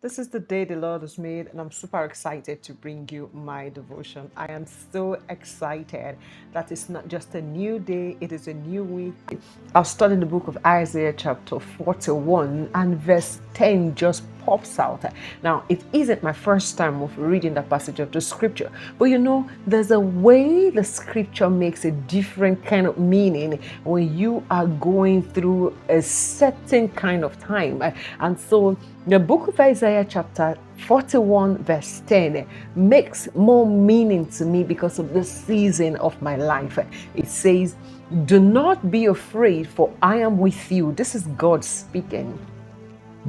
This is the day the Lord has made, and I'm super excited to bring you my devotion. I am so excited that it's not just a new day, it is a new week. I'll study the book of Isaiah, chapter 41, and verse 10 just pops out. Now, it isn't my first time of reading that passage of the scripture, but there's a way the scripture makes a different kind of meaning when you are going through a certain kind of time. And so, the book of Isaiah, chapter 41, verse 10, makes more meaning to me because of the season of my life. It says, "Do not be afraid, for I am with you." This is God speaking.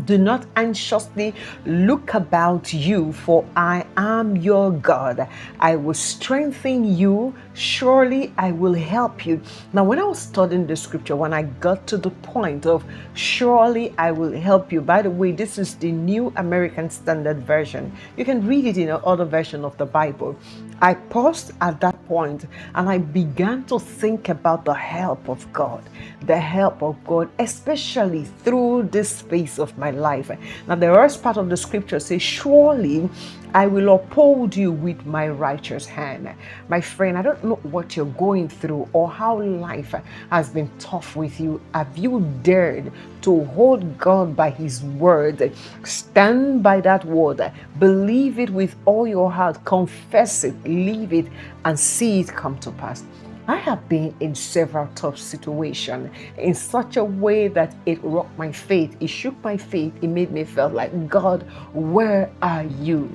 "Do not anxiously look about you, for I am your God. I will strengthen you. Surely I will help you." Now, when I was studying the scripture, when I got to the point of "surely I will help you," by the way, this is the New American Standard Version. You can read it in other version of the Bible. I paused at that point and I began to think about the help of God, especially through this phase of my life. Now, the first part of the scripture says, "Surely I will uphold you with my righteous hand." My friend, I don't know what you're going through or how life has been tough with you. Have you dared to hold God by His word? Stand by that word. Believe it with all your heart. Confess it, live it, and see it come to pass. I have been in several tough situations in such a way that it rocked my faith. It shook my faith. It made me feel like, "God, where are you?"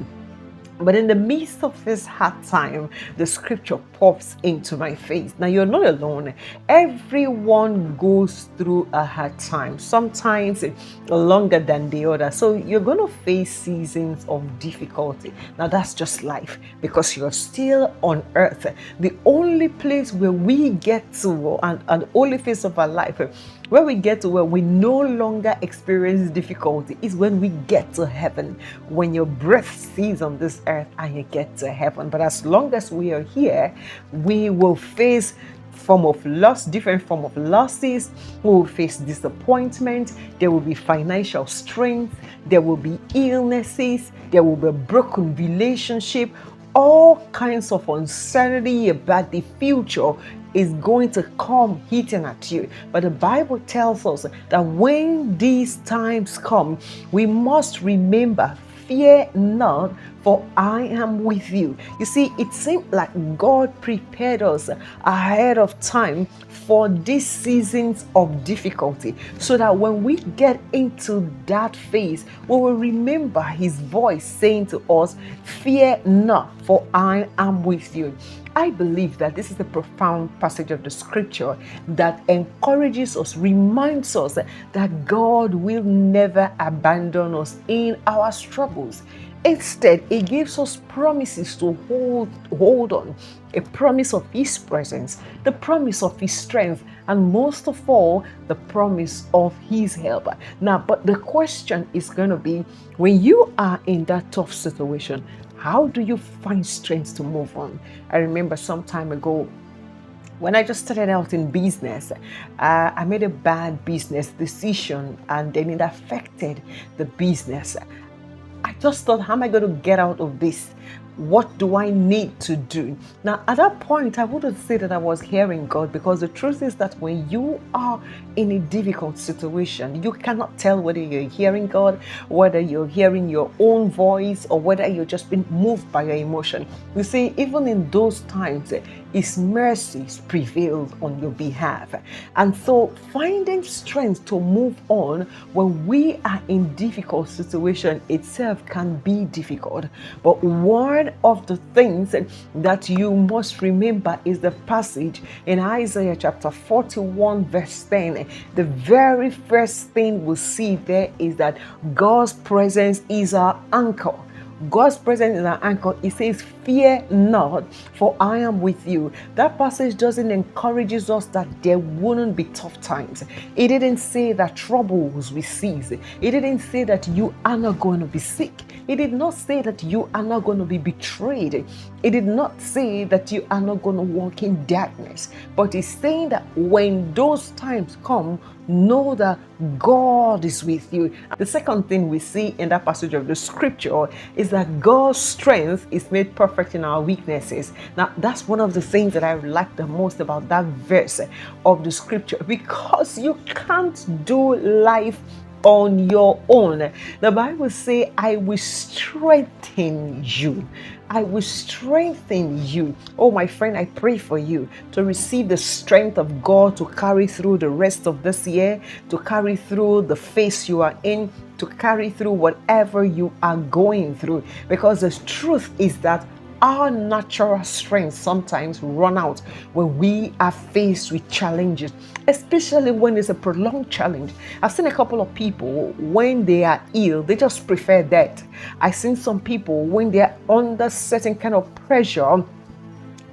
But in the midst of this hard time, the scripture pops into my face. Now, you're not alone. Everyone goes through a hard time, sometimes longer than the other. So you're going to face seasons of difficulty. Now, that's just life because you're still on earth. The only place where we get to, and the only phase of our life where we get to where we no longer experience difficulty is when we get to heaven, when your breath ceases on this earth and you get to heaven. But as long as we are here, we will face different form of losses. We will face disappointment. There will be financial strength. There will be illnesses. There will be broken relationship. All kinds of uncertainty about the future is going to come hitting at you. But the Bible tells us that when these times come, we must remember, "Fear not, for I am with you." You see, it seemed like God prepared us ahead of time for these seasons of difficulty, so that when we get into that phase, we will remember His voice saying to us, "Fear not, for I am with you." I believe that this is a profound passage of the scripture that encourages us, reminds us that God will never abandon us in our struggles. Instead, it gives us promises to hold on, a promise of His presence, the promise of His strength, and most of all, the promise of His help. Now, but the question is going to be, when you are in that tough situation, how do you find strength to move on? I remember some time ago, when I just started out in business, I made a bad business decision and then it affected the business. I just thought, how am I going to get out of this? What do I need to do? Now, at that point, I wouldn't say that I was hearing God, because the truth is that when you are in a difficult situation, you cannot tell whether you're hearing God, whether you're hearing your own voice, or whether you're just being moved by your emotion. You see, even in those times, His mercies prevailed on your behalf. And so finding strength to move on when we are in difficult situation itself can be difficult. But one of the things that you must remember is the passage in Isaiah chapter 41 verse 10. The very first thing we see there is that God's presence is our anchor. God's presence is an anchor. It says, fear not, for I am with you. That passage doesn't encourage us that there wouldn't be tough times. It didn't say that troubles will cease. It didn't say that you are not going to be sick. It did not say that you are not going to be betrayed. It did not say that you are not going to walk in darkness. But it's saying that when those times come, know that God is with you. The second thing we see in that passage of the scripture is that God's strength is made perfect in our weaknesses. Now, that's one of the things that I like the most about that verse of the scripture, because you can't do life on your own. The Bible says, I will strengthen you. I will strengthen you. Oh, my friend, I pray for you to receive the strength of God to carry through the rest of this year, to carry through the phase you are in, to carry through whatever you are going through. Because the truth is that our natural strength sometimes run out when we are faced with challenges, especially when it's a prolonged challenge. I've seen a couple of people, when they are ill, they just prefer death. I've seen some people, when they're under certain kind of pressure,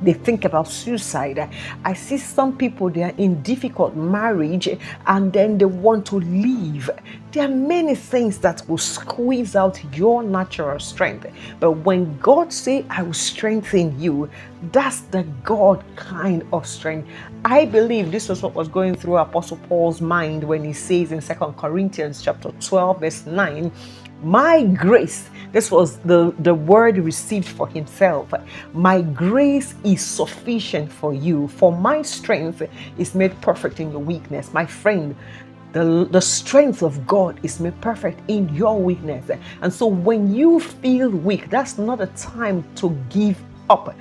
they think about suicide. I see some people, they are in difficult marriage and then they want to leave. There are many things that will squeeze out your natural strength. But when God say, I will strengthen you, that's the God kind of strength. I believe this was what was going through Apostle Paul's mind when he says in 2 Corinthians chapter 12, verse 9, my grace, this was the word received for himself. My grace is sufficient for you, for my strength is made perfect in your weakness. My friend, the strength of God is made perfect in your weakness. And so when you feel weak, that's not a time to give up.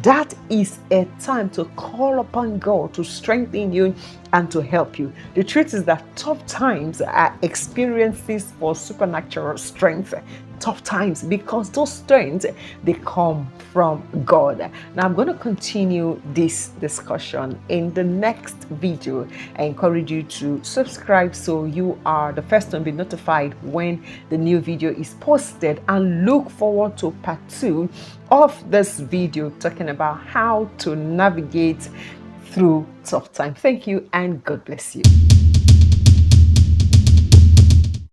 That is a time to call upon God to strengthen you and to help you. The truth is that tough times are experiences for supernatural strength. Tough times, because those strengths, they come from God. Now I'm going to continue this discussion in the next video. I encourage you to subscribe so you are the first to be notified when the new video is posted, and look forward to part 2 of this video talking about how to navigate through tough time. Thank you and God bless you.